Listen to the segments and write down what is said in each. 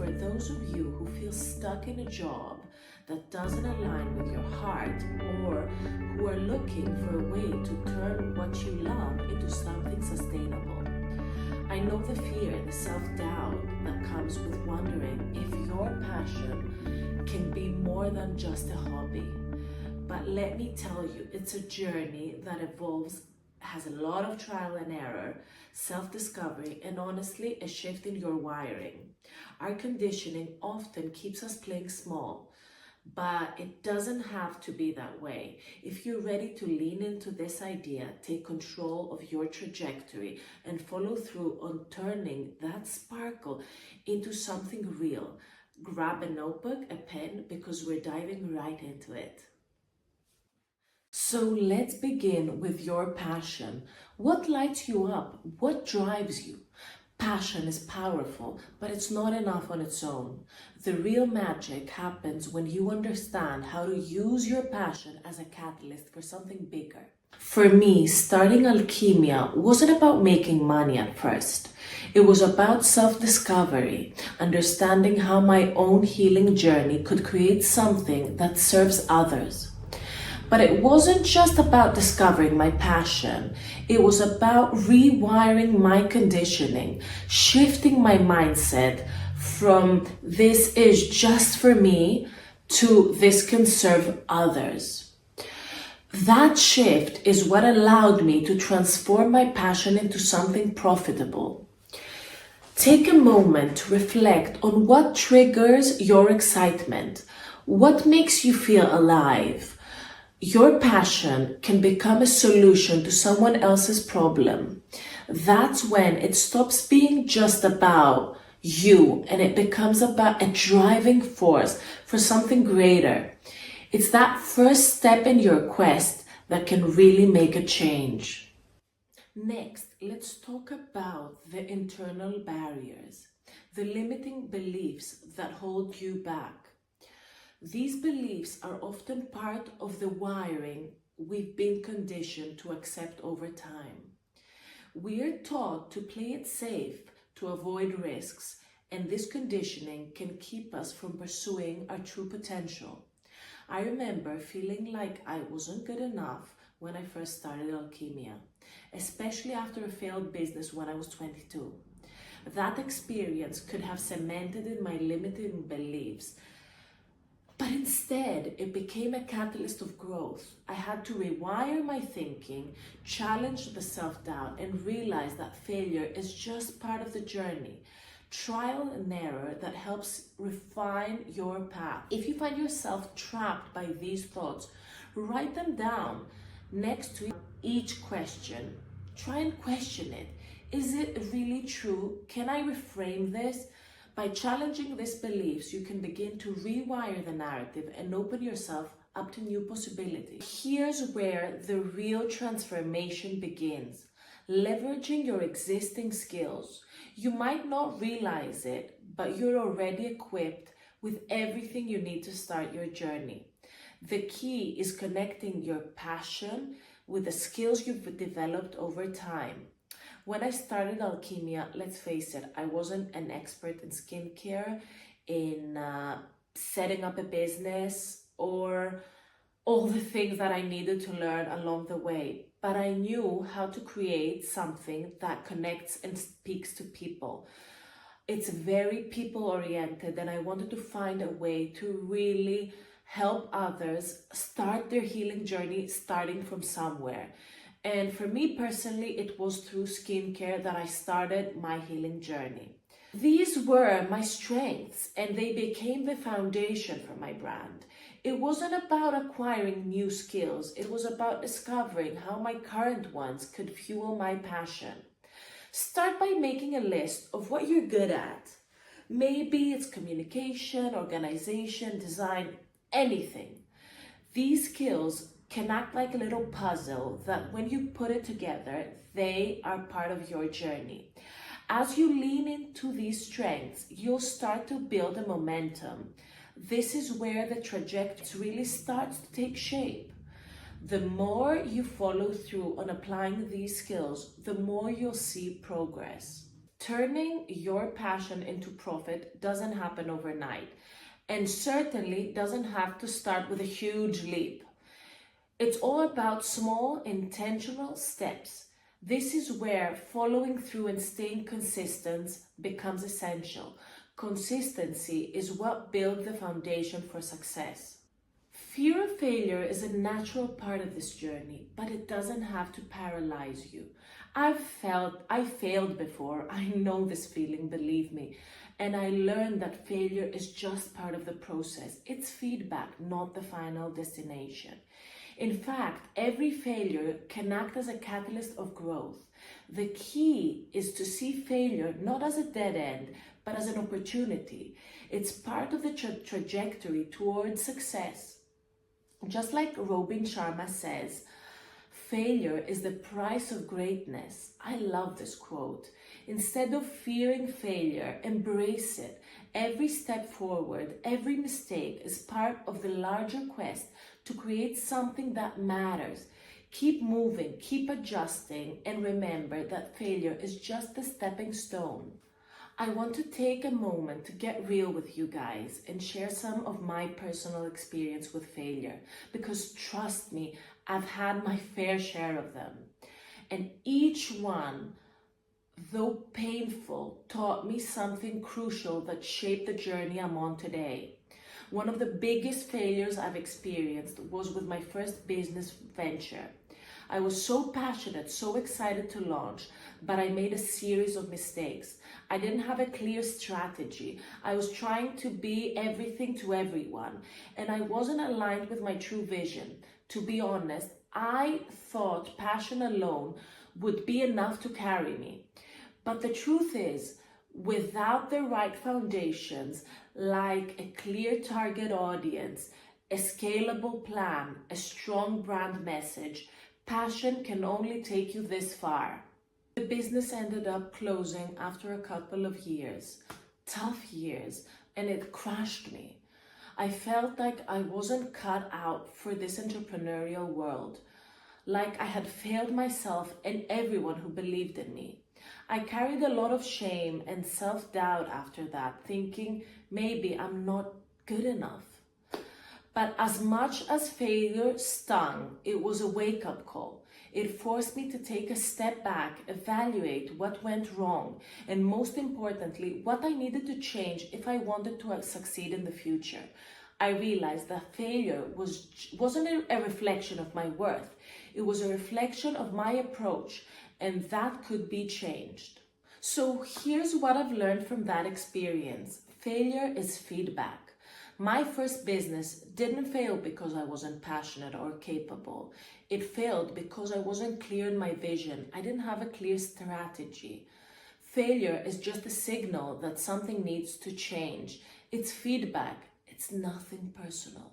for those of you who feel stuck in a job that doesn't align with your heart, or who are looking for a way to turn what you love into something sustainable. I know the fear, the self-doubt that comes with wondering if your passion can be more than just a hobby. But let me tell you, it's a journey that evolves, has a lot of trial and error, self-discovery, and honestly, a shift in your wiring. Our conditioning often keeps us playing small, but it doesn't have to be that way. If you're ready to lean into this idea, take control of your trajectory, and follow through on turning that sparkle into something real, grab a notebook, a pen, because we're diving right into it. So let's begin with your passion. What lights you up? What drives you? Passion is powerful, but it's not enough on its own. The real magic happens when you understand how to use your passion as a catalyst for something bigger. For me, starting Alkimia wasn't about making money at first. It was about self-discovery, understanding how my own healing journey could create something that serves others. But it wasn't just about discovering my passion. It was about rewiring my conditioning, shifting my mindset from this is just for me to this can serve others. That shift is what allowed me to transform my passion into something profitable. Take a moment to reflect on what triggers your excitement, what makes you feel alive. Your passion can become a solution to someone else's problem. That's when it stops being just about you and it becomes about a driving force for something greater. It's that first step in your quest that can really make a change. Next, let's talk about the internal barriers, the limiting beliefs that hold you back. These beliefs are often part of the wiring we've been conditioned to accept over time. We're taught to play it safe, to avoid risks, and this conditioning can keep us from pursuing our true potential. I remember feeling like I wasn't good enough when I first started Alkimia, especially after a failed business when I was 22. That experience could have cemented in my limiting beliefs, but instead, it became a catalyst of growth. I had to rewire my thinking, challenge the self-doubt, and realize that failure is just part of the journey. Trial and error that helps refine your path. If you find yourself trapped by these thoughts, write them down next to each question. Try and question it. Is it really true? Can I reframe this? By challenging these beliefs, you can begin to rewire the narrative and open yourself up to new possibilities. Here's where the real transformation begins. Leveraging your existing skills. You might not realize it, but you're already equipped with everything you need to start your journey. The key is connecting your passion with the skills you've developed over time. When I started Alkimia, let's face it, I wasn't an expert in skincare, in setting up a business, or all the things that I needed to learn along the way. But I knew how to create something that connects and speaks to people. It's very people-oriented, and I wanted to find a way to really help others start their healing journey, starting from somewhere. And for me personally, it was through skincare that I started my healing journey. These were my strengths, and they became the foundation for my brand. It wasn't about acquiring new skills. It was about discovering how my current ones could fuel my passion. Start by making a list of what you're good at. Maybe it's communication, organization, design, anything. These skills can act like a little puzzle that when you put it together, they are part of your journey. As you lean into these strengths, you'll start to build a momentum. This is where the trajectory really starts to take shape. The more you follow through on applying these skills, the more you'll see progress. Turning your passion into profit doesn't happen overnight, and certainly doesn't have to start with a huge leap. It's all about small, intentional steps. This is where following through and staying consistent becomes essential. Consistency is what builds the foundation for success. Fear of failure is a natural part of this journey, but it doesn't have to paralyze you. I failed before. I know this feeling, believe me. And I learned that failure is just part of the process. It's feedback, not the final destination. In fact, every failure can act as a catalyst of growth. The key is to see failure not as a dead end, but as an opportunity. It's part of the trajectory towards success. Just like Robin Sharma says, failure is the price of greatness. I love this quote. Instead of fearing failure, embrace it. Every step forward, every mistake is part of the larger quest to create something that matters. Keep moving, keep adjusting, and remember that failure is just a stepping stone. I want to take a moment to get real with you guys and share some of my personal experience with failure, because trust me, I've had my fair share of them. And each one, though painful, taught me something crucial that shaped the journey I'm on today. One of the biggest failures I've experienced was with my first business venture. I was so passionate, so excited to launch, but I made a series of mistakes. I didn't have a clear strategy. I was trying to be everything to everyone, and I wasn't aligned with my true vision. To be honest, I thought passion alone would be enough to carry me. But the truth is, without the right foundations, like a clear target audience, a scalable plan, a strong brand message, passion can only take you this far. The business ended up closing after a couple of years, tough years, and it crushed me. I felt like I wasn't cut out for this entrepreneurial world, like I had failed myself and everyone who believed in me. I carried a lot of shame and self-doubt after that, thinking maybe I'm not good enough. But as much as failure stung, it was a wake-up call. It forced me to take a step back, evaluate what went wrong, and most importantly, what I needed to change if I wanted to succeed in the future. I realized that failure wasn't a reflection of my worth. It was a reflection of my approach, and that could be changed. So here's what I've learned from that experience. Failure is feedback. My first business didn't fail because I wasn't passionate or capable. It failed because I wasn't clear in my vision. I didn't have a clear strategy. Failure is just a signal that something needs to change. It's feedback. It's nothing personal.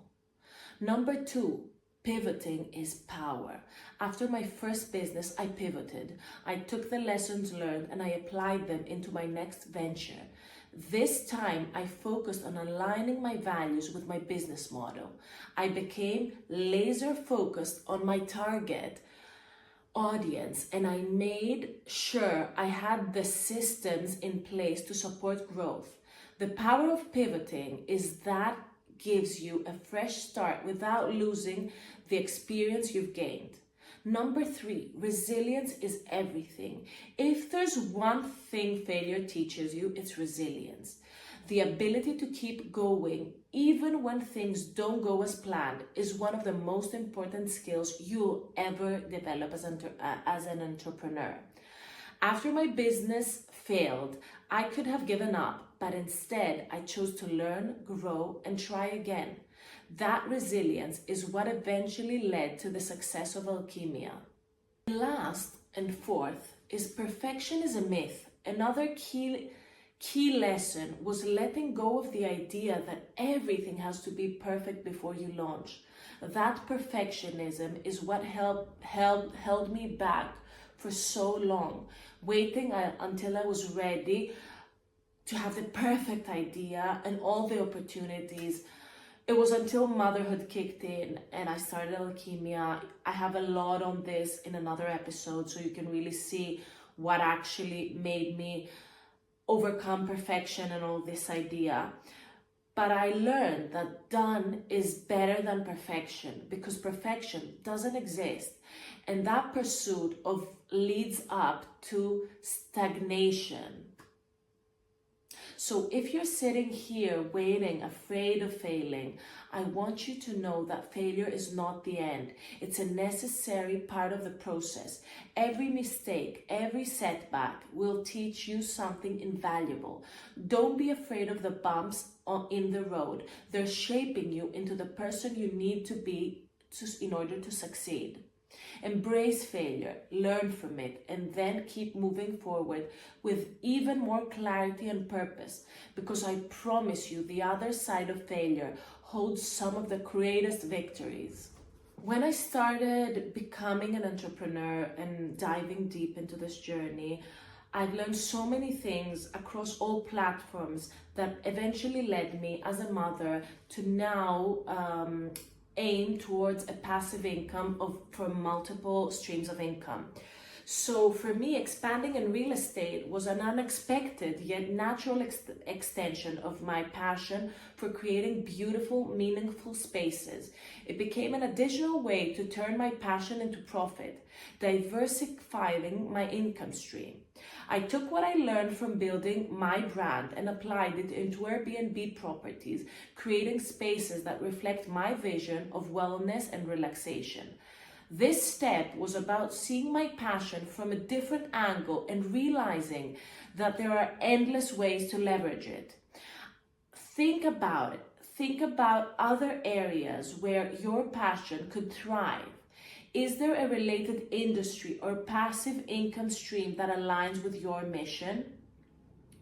Number 2, pivoting is power. After my first business, I pivoted. I took the lessons learned and I applied them into my next venture. This time, I focused on aligning my values with my business model. I became laser focused on my target audience, and I made sure I had the systems in place to support growth. The power of pivoting is that gives you a fresh start without losing the experience you've gained. Number 3, resilience is everything. If there's one thing failure teaches you, it's resilience. The ability to keep going, even when things don't go as planned, is one of the most important skills you'll ever develop as an entrepreneur. After my business failed, I could have given up, but instead I chose to learn, grow, and try again. That resilience is what eventually led to the success of Alkimia. Last and fourth is perfection is a myth. Another key lesson was letting go of the idea that everything has to be perfect before you launch. That perfectionism is what held me back for so long, waiting until I was ready to have the perfect idea and all the opportunities. It was until motherhood kicked in and I started Alkimia. I have a lot on this in another episode, so you can really see what actually made me overcome perfection and all this idea. But I learned that done is better than perfection, because perfection doesn't exist. And that pursuit of leads up to stagnation. So if you're sitting here waiting, afraid of failing, I want you to know that failure is not the end. It's a necessary part of the process. Every mistake, every setback will teach you something invaluable. Don't be afraid of the bumps in the road. They're shaping you into the person you need to be in order to succeed. Embrace failure, learn from it, and then keep moving forward with even more clarity and purpose, because I promise you the other side of failure holds some of the greatest victories. When I started becoming an entrepreneur and diving deep into this journey, I've learned so many things across all platforms that eventually led me as a mother to now aim towards a passive income from multiple streams of income. So for me, expanding in real estate was an unexpected yet natural extension of my passion for creating beautiful, meaningful spaces. It became an additional way to turn my passion into profit, diversifying my income stream. I took what I learned from building my brand and applied it into Airbnb properties, creating spaces that reflect my vision of wellness and relaxation. This step was about seeing my passion from a different angle and realizing that there are endless ways to leverage it. Think about it. Think about other areas where your passion could thrive. Is there a related industry or passive income stream that aligns with your mission?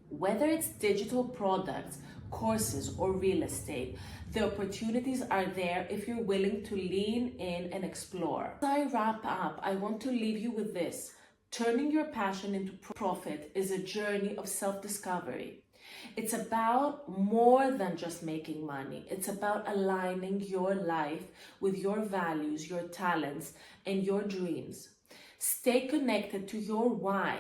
Whether it's digital products, courses, or real estate, the opportunities are there if you're willing to lean in and explore. As I wrap up, I want to leave you with this. Turning your passion into profit is a journey of self-discovery. It's about more than just making money. It's about aligning your life with your values, your talents, and your dreams. Stay connected to your why.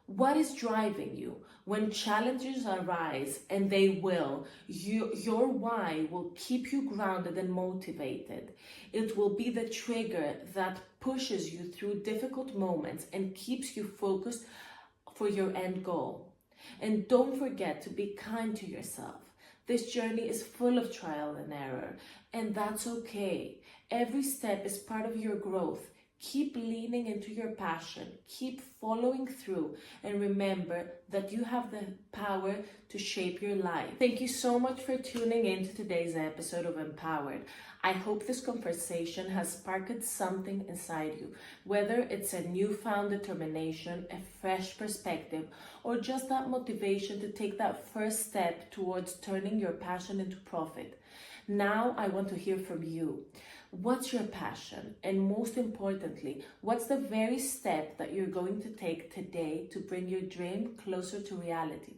What is driving you? When challenges arise, and they will, your why will keep you grounded and motivated. It will be the trigger that pushes you through difficult moments and keeps you focused for your end goal. And don't forget to be kind to yourself. This journey is full of trial and error, and that's okay. Every step is part of your growth. Keep leaning into your passion, keep following through, and remember that you have the power to shape your life. Thank you so much for tuning in to today's episode of Empowered. I hope this conversation has sparked something inside you, whether it's a newfound determination, a fresh perspective, or just that motivation to take that first step towards turning your passion into profit. Now I want to hear from you. What's your passion? And most importantly, what's the very step that you're going to take today to bring your dream closer to reality?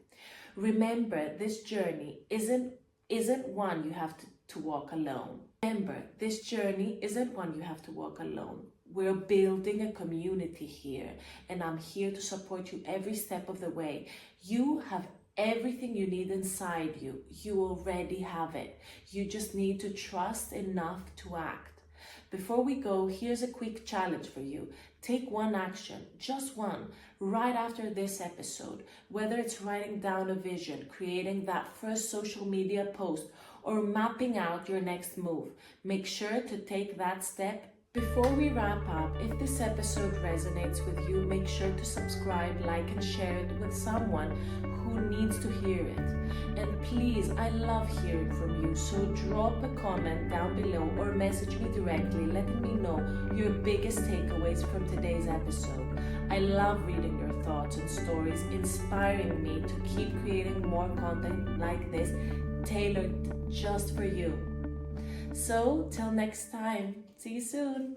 Remember, this journey isn't one you have to walk alone. Remember, this journey isn't one you have to walk alone. We're building a community here, and I'm here to support you every step of the way. You have everything you need inside you. You already have it. You just need to trust enough to act. Before we go, here's a quick challenge for you. Take one action, just one, right after this episode. Whether it's writing down a vision, creating that first social media post, or mapping out your next move. Make sure to take that step. Before we wrap up, if this episode resonates with you, make sure to subscribe, like, and share it with someone who needs to hear it. And please, I love hearing from you, so drop a comment down below or message me directly letting me know your biggest takeaways from today's episode. I love reading your thoughts and stories, inspiring me to keep creating more content like this, tailored just for you. So, till next time, see you soon.